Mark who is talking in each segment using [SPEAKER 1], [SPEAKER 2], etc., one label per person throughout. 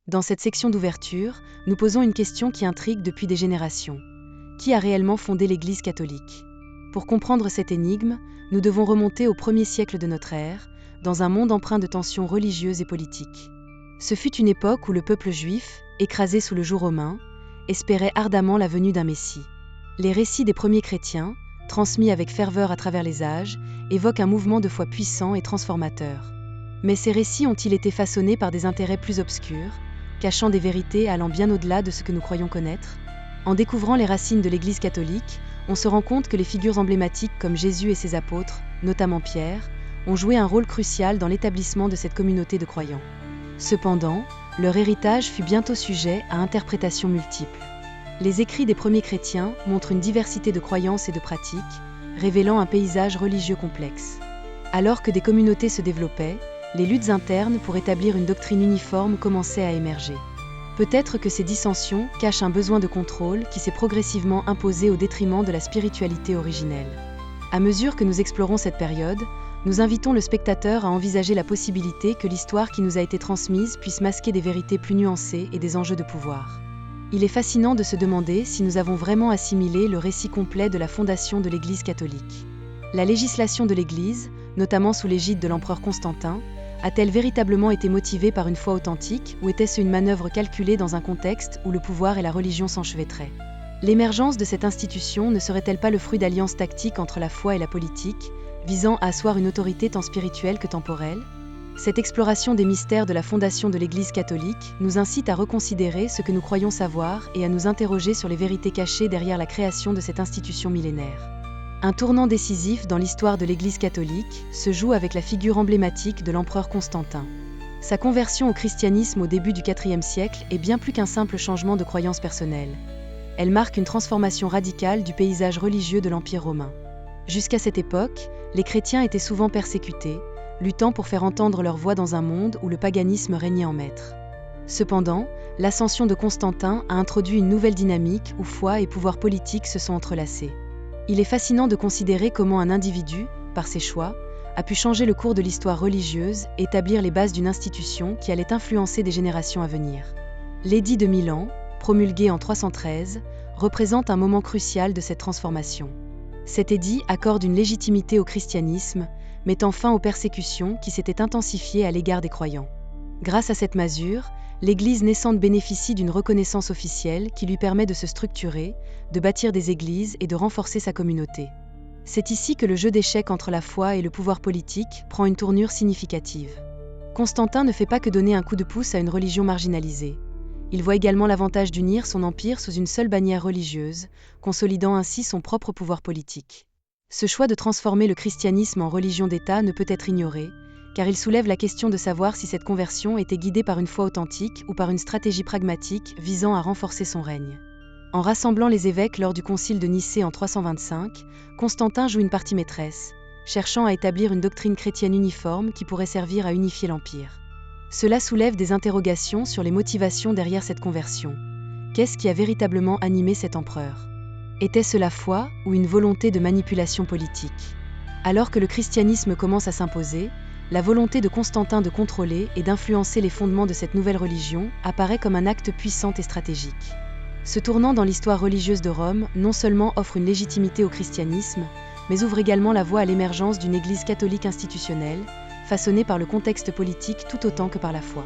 [SPEAKER 1] Dans cette section d'ouverture, nous posons une question qui intrigue depuis des générations. Qui a réellement fondé l'Église catholique ? Pour comprendre cette énigme, nous devons remonter au 1er siècle de notre ère, dans un monde empreint de tensions religieuses et politiques. Ce fut une époque où le peuple juif, écrasé sous le joug romain, espérait ardemment la venue d'un Messie. Les récits des premiers chrétiens, transmis avec ferveur à travers les âges, évoquent un mouvement de foi puissant et transformateur. Mais ces récits ont-ils été façonnés par des intérêts plus obscurs, cachant des vérités allant bien au-delà de ce que nous croyons connaître ? En découvrant les racines de l'Église catholique, on se rend compte que les figures emblématiques comme Jésus et ses apôtres, notamment Pierre, ont joué un rôle crucial dans l'établissement de cette communauté de croyants. Cependant, leur héritage fut bientôt sujet à interprétations multiples. Les écrits des premiers chrétiens montrent une diversité de croyances et de pratiques, révélant un paysage religieux complexe. Alors que des communautés se développaient, les luttes internes pour établir une doctrine uniforme commençaient à émerger. Peut-être que ces dissensions cachent un besoin de contrôle qui s'est progressivement imposé au détriment de la spiritualité originelle. À mesure que nous explorons cette période, nous invitons le spectateur à envisager la possibilité que l'histoire qui nous a été transmise puisse masquer des vérités plus nuancées et des enjeux de pouvoir. Il est fascinant de se demander si nous avons vraiment assimilé le récit complet de la fondation de l'Église catholique. La législation de l'Église, notamment sous l'égide de l'empereur Constantin, a-t-elle véritablement été motivée par une foi authentique ou était-ce une manœuvre calculée dans un contexte où le pouvoir et la religion s'enchevêtraient ? L'émergence de cette institution ne serait-elle pas le fruit d'alliances tactiques entre la foi et la politique, visant à asseoir une autorité tant spirituelle que temporelle ? Cette exploration des mystères de la fondation de l'Église catholique nous incite à reconsidérer ce que nous croyons savoir et à nous interroger sur les vérités cachées derrière la création de cette institution millénaire. Un tournant décisif dans l'histoire de l'Église catholique se joue avec la figure emblématique de l'empereur Constantin. Sa conversion au christianisme au début du IVe siècle est bien plus qu'un simple changement de croyance personnelle. Elle marque une transformation radicale du paysage religieux de l'Empire romain. Jusqu'à cette époque, les chrétiens étaient souvent persécutés, luttant pour faire entendre leur voix dans un monde où le paganisme régnait en maître. Cependant, l'ascension de Constantin a introduit une nouvelle dynamique où foi et pouvoir politique se sont entrelacés. Il est fascinant de considérer comment un individu, par ses choix, a pu changer le cours de l'histoire religieuse et établir les bases d'une institution qui allait influencer des générations à venir. L'édit de Milan, promulgué en 313, représente un moment crucial de cette transformation. Cet édit accorde une légitimité au christianisme, mettant fin aux persécutions qui s'étaient intensifiées à l'égard des croyants. Grâce à cette masure, l'Église naissante bénéficie d'une reconnaissance officielle qui lui permet de se structurer, de bâtir des églises et de renforcer sa communauté. C'est ici que le jeu d'échecs entre la foi et le pouvoir politique prend une tournure significative. Constantin ne fait pas que donner un coup de pouce à une religion marginalisée. Il voit également l'avantage d'unir son empire sous une seule bannière religieuse, consolidant ainsi son propre pouvoir politique. Ce choix de transformer le christianisme en religion d'État ne peut être ignoré, car il soulève la question de savoir si cette conversion était guidée par une foi authentique ou par une stratégie pragmatique visant à renforcer son règne. En rassemblant les évêques lors du concile de Nicée en 325, Constantin joue une partie maîtresse, cherchant à établir une doctrine chrétienne uniforme qui pourrait servir à unifier l'Empire. Cela soulève des interrogations sur les motivations derrière cette conversion. Qu'est-ce qui a véritablement animé cet empereur ? Était-ce la foi ou une volonté de manipulation politique ? Alors que le christianisme commence à s'imposer, la volonté de Constantin de contrôler et d'influencer les fondements de cette nouvelle religion apparaît comme un acte puissant et stratégique. Ce tournant dans l'histoire religieuse de Rome non seulement offre une légitimité au christianisme, mais ouvre également la voie à l'émergence d'une Église catholique institutionnelle, façonnée par le contexte politique tout autant que par la foi.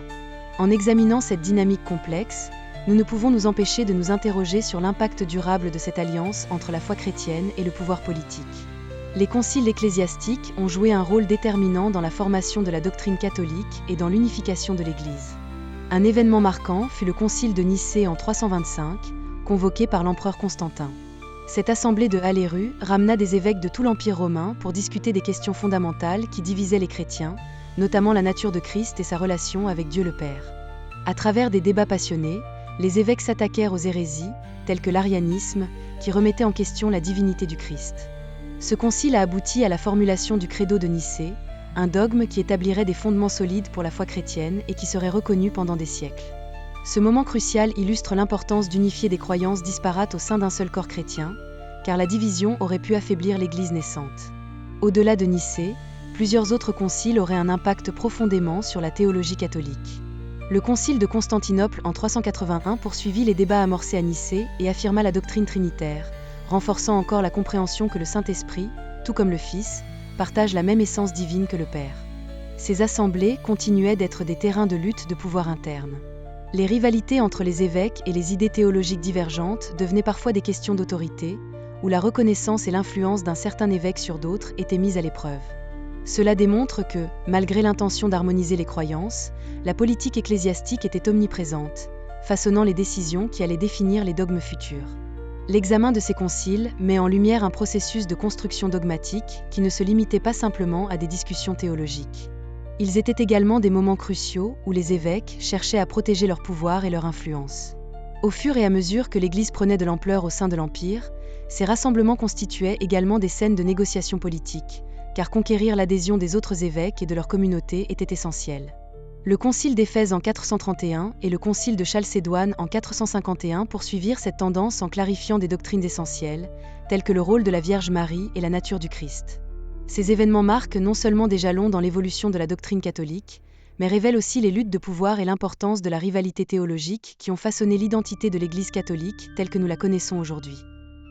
[SPEAKER 1] En examinant cette dynamique complexe, nous ne pouvons nous empêcher de nous interroger sur l'impact durable de cette alliance entre la foi chrétienne et le pouvoir politique. Les conciles ecclésiastiques ont joué un rôle déterminant dans la formation de la doctrine catholique et dans l'unification de l'Église. Un événement marquant fut le concile de Nicée en 325, convoqué par l'empereur Constantin. Cette assemblée de Haléru ramena des évêques de tout l'Empire romain pour discuter des questions fondamentales qui divisaient les chrétiens, notamment la nature de Christ et sa relation avec Dieu le Père. À travers des débats passionnés, les évêques s'attaquèrent aux hérésies, telles que l'arianisme, qui remettait en question la divinité du Christ. Ce concile a abouti à la formulation du Credo de Nicée, un dogme qui établirait des fondements solides pour la foi chrétienne et qui serait reconnu pendant des siècles. Ce moment crucial illustre l'importance d'unifier des croyances disparates au sein d'un seul corps chrétien, car la division aurait pu affaiblir l'Église naissante. Au-delà de Nicée, plusieurs autres conciles auraient un impact profondément sur la théologie catholique. Le concile de Constantinople en 381 poursuivit les débats amorcés à Nicée et affirma la doctrine trinitaire, renforçant encore la compréhension que le Saint-Esprit, tout comme le Fils, partage la même essence divine que le Père. Ces assemblées continuaient d'être des terrains de lutte de pouvoir interne. Les rivalités entre les évêques et les idées théologiques divergentes devenaient parfois des questions d'autorité, où la reconnaissance et l'influence d'un certain évêque sur d'autres étaient mises à l'épreuve. Cela démontre que, malgré l'intention d'harmoniser les croyances, la politique ecclésiastique était omniprésente, façonnant les décisions qui allaient définir les dogmes futurs. L'examen de ces conciles met en lumière un processus de construction dogmatique qui ne se limitait pas simplement à des discussions théologiques. Ils étaient également des moments cruciaux où les évêques cherchaient à protéger leur pouvoir et leur influence. Au fur et à mesure que l'Église prenait de l'ampleur au sein de l'Empire, ces rassemblements constituaient également des scènes de négociation politique, car conquérir l'adhésion des autres évêques et de leur communauté était essentiel. Le concile d'Éphèse en 431 et le concile de Chalcédoine en 451 poursuivirent cette tendance en clarifiant des doctrines essentielles, telles que le rôle de la Vierge Marie et la nature du Christ. Ces événements marquent non seulement des jalons dans l'évolution de la doctrine catholique, mais révèlent aussi les luttes de pouvoir et l'importance de la rivalité théologique qui ont façonné l'identité de l'Église catholique telle que nous la connaissons aujourd'hui.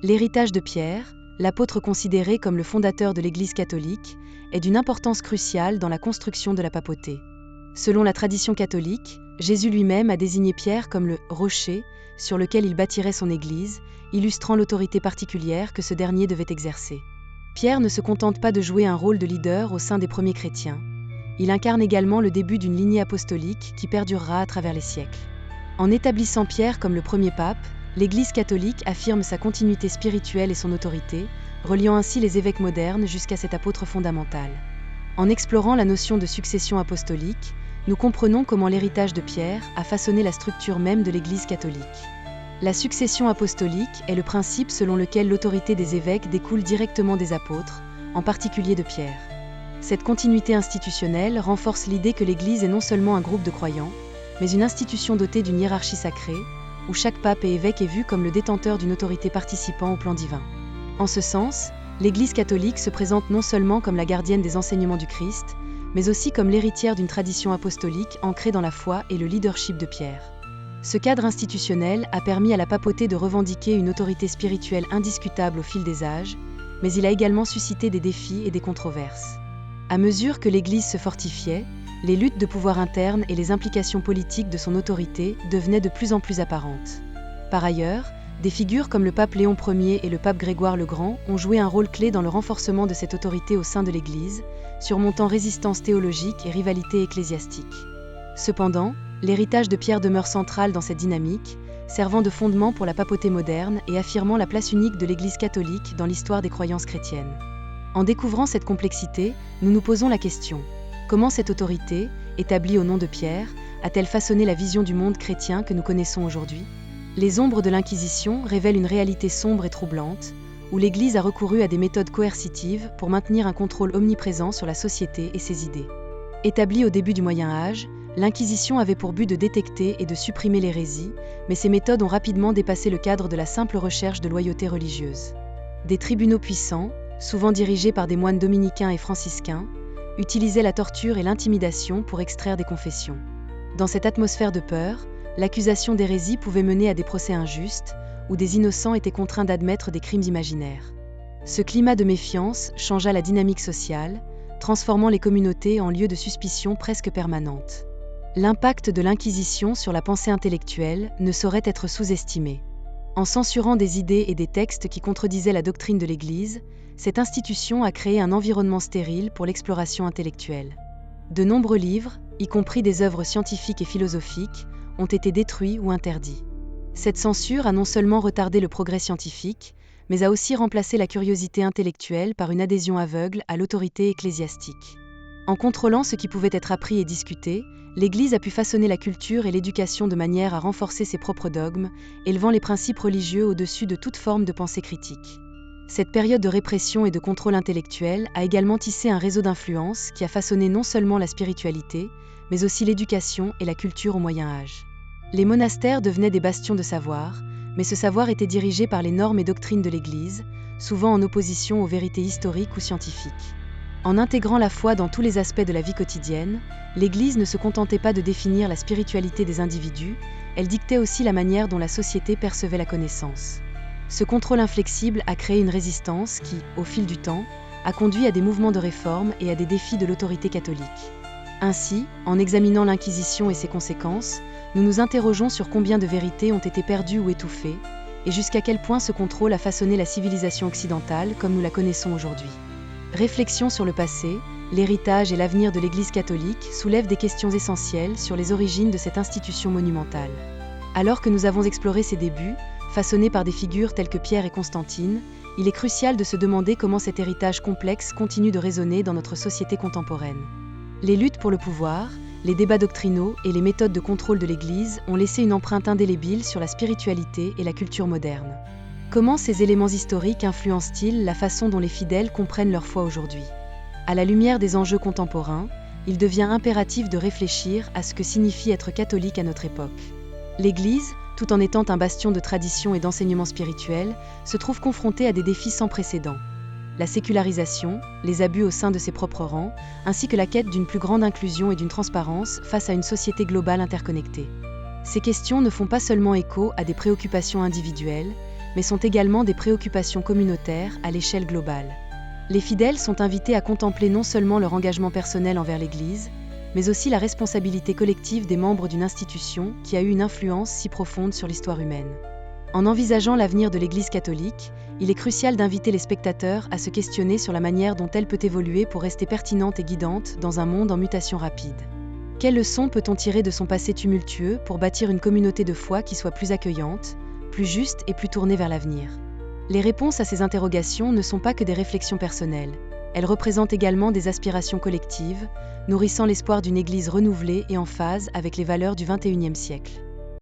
[SPEAKER 1] L'héritage de Pierre, l'apôtre considéré comme le fondateur de l'Église catholique, est d'une importance cruciale dans la construction de la papauté. Selon la tradition catholique, Jésus lui-même a désigné Pierre comme le « rocher » sur lequel il bâtirait son Église, illustrant l'autorité particulière que ce dernier devait exercer. Pierre ne se contente pas de jouer un rôle de leader au sein des premiers chrétiens. Il incarne également le début d'une lignée apostolique qui perdurera à travers les siècles. En établissant Pierre comme le premier pape, l'Église catholique affirme sa continuité spirituelle et son autorité, reliant ainsi les évêques modernes jusqu'à cet apôtre fondamental. En explorant la notion de succession apostolique, nous comprenons comment l'héritage de Pierre a façonné la structure même de l'Église catholique. La succession apostolique est le principe selon lequel l'autorité des évêques découle directement des apôtres, en particulier de Pierre. Cette continuité institutionnelle renforce l'idée que l'Église est non seulement un groupe de croyants, mais une institution dotée d'une hiérarchie sacrée, où chaque pape et évêque est vu comme le détenteur d'une autorité participant au plan divin. En ce sens, l'Église catholique se présente non seulement comme la gardienne des enseignements du Christ, mais aussi comme l'héritière d'une tradition apostolique ancrée dans la foi et le leadership de Pierre. Ce cadre institutionnel a permis à la papauté de revendiquer une autorité spirituelle indiscutable au fil des âges, mais il a également suscité des défis et des controverses. À mesure que l'Église se fortifiait, les luttes de pouvoir interne et les implications politiques de son autorité devenaient de plus en plus apparentes. Par ailleurs, des figures comme le pape Léon Ier et le pape Grégoire le Grand ont joué un rôle clé dans le renforcement de cette autorité au sein de l'Église, surmontant résistance théologique et rivalité ecclésiastique. Cependant, l'héritage de Pierre demeure central dans cette dynamique, servant de fondement pour la papauté moderne et affirmant la place unique de l'Église catholique dans l'histoire des croyances chrétiennes. En découvrant cette complexité, nous nous posons la question: comment cette autorité, établie au nom de Pierre, a-t-elle façonné la vision du monde chrétien que nous connaissons aujourd'hui ? Les ombres de l'Inquisition révèlent une réalité sombre et troublante, où l'Église a recouru à des méthodes coercitives pour maintenir un contrôle omniprésent sur la société et ses idées. Établie au début du Moyen Âge, l'Inquisition avait pour but de détecter et de supprimer l'hérésie, mais ces méthodes ont rapidement dépassé le cadre de la simple recherche de loyauté religieuse. Des tribunaux puissants, souvent dirigés par des moines dominicains et franciscains, utilisaient la torture et l'intimidation pour extraire des confessions. Dans cette atmosphère de peur, l'accusation d'hérésie pouvait mener à des procès injustes, où des innocents étaient contraints d'admettre des crimes imaginaires. Ce climat de méfiance changea la dynamique sociale, transformant les communautés en lieux de suspicion presque permanente. L'impact de l'Inquisition sur la pensée intellectuelle ne saurait être sous-estimé. En censurant des idées et des textes qui contredisaient la doctrine de l'Église, cette institution a créé un environnement stérile pour l'exploration intellectuelle. De nombreux livres, y compris des œuvres scientifiques et philosophiques, ont été détruits ou interdits. Cette censure a non seulement retardé le progrès scientifique, mais a aussi remplacé la curiosité intellectuelle par une adhésion aveugle à l'autorité ecclésiastique. En contrôlant ce qui pouvait être appris et discuté, l'Église a pu façonner la culture et l'éducation de manière à renforcer ses propres dogmes, élevant les principes religieux au-dessus de toute forme de pensée critique. Cette période de répression et de contrôle intellectuel a également tissé un réseau d'influence qui a façonné non seulement la spiritualité, mais aussi l'éducation et la culture au Moyen Âge. Les monastères devenaient des bastions de savoir, mais ce savoir était dirigé par les normes et doctrines de l'Église, souvent en opposition aux vérités historiques ou scientifiques. En intégrant la foi dans tous les aspects de la vie quotidienne, l'Église ne se contentait pas de définir la spiritualité des individus, elle dictait aussi la manière dont la société percevait la connaissance. Ce contrôle inflexible a créé une résistance qui, au fil du temps, a conduit à des mouvements de réforme et à des défis de l'autorité catholique. Ainsi, en examinant l'Inquisition et ses conséquences, nous nous interrogeons sur combien de vérités ont été perdues ou étouffées, et jusqu'à quel point ce contrôle a façonné la civilisation occidentale comme nous la connaissons aujourd'hui. Réflexion sur le passé, l'héritage et l'avenir de l'Église catholique soulèvent des questions essentielles sur les origines de cette institution monumentale. Alors que nous avons exploré ses débuts, façonnés par des figures telles que Pierre et Constantine, il est crucial de se demander comment cet héritage complexe continue de résonner dans notre société contemporaine. Les luttes pour le pouvoir, les débats doctrinaux et les méthodes de contrôle de l'Église ont laissé une empreinte indélébile sur la spiritualité et la culture moderne. Comment ces éléments historiques influencent-ils la façon dont les fidèles comprennent leur foi aujourd'hui ? À la lumière des enjeux contemporains, il devient impératif de réfléchir à ce que signifie être catholique à notre époque. L'Église, tout en étant un bastion de tradition et d'enseignement spirituel, se trouve confrontée à des défis sans précédent. La sécularisation, les abus au sein de ses propres rangs, ainsi que la quête d'une plus grande inclusion et d'une transparence face à une société globale interconnectée. Ces questions ne font pas seulement écho à des préoccupations individuelles, mais sont également des préoccupations communautaires à l'échelle globale. Les fidèles sont invités à contempler non seulement leur engagement personnel envers l'Église, mais aussi la responsabilité collective des membres d'une institution qui a eu une influence si profonde sur l'histoire humaine. En envisageant l'avenir de l'Église catholique, il est crucial d'inviter les spectateurs à se questionner sur la manière dont elle peut évoluer pour rester pertinente et guidante dans un monde en mutation rapide. Quelles leçons peut-on tirer de son passé tumultueux pour bâtir une communauté de foi qui soit plus accueillante, plus juste et plus tournée vers l'avenir ? Les réponses à ces interrogations ne sont pas que des réflexions personnelles. Elles représentent également des aspirations collectives, nourrissant l'espoir d'une Église renouvelée et en phase avec les valeurs du XXIe siècle.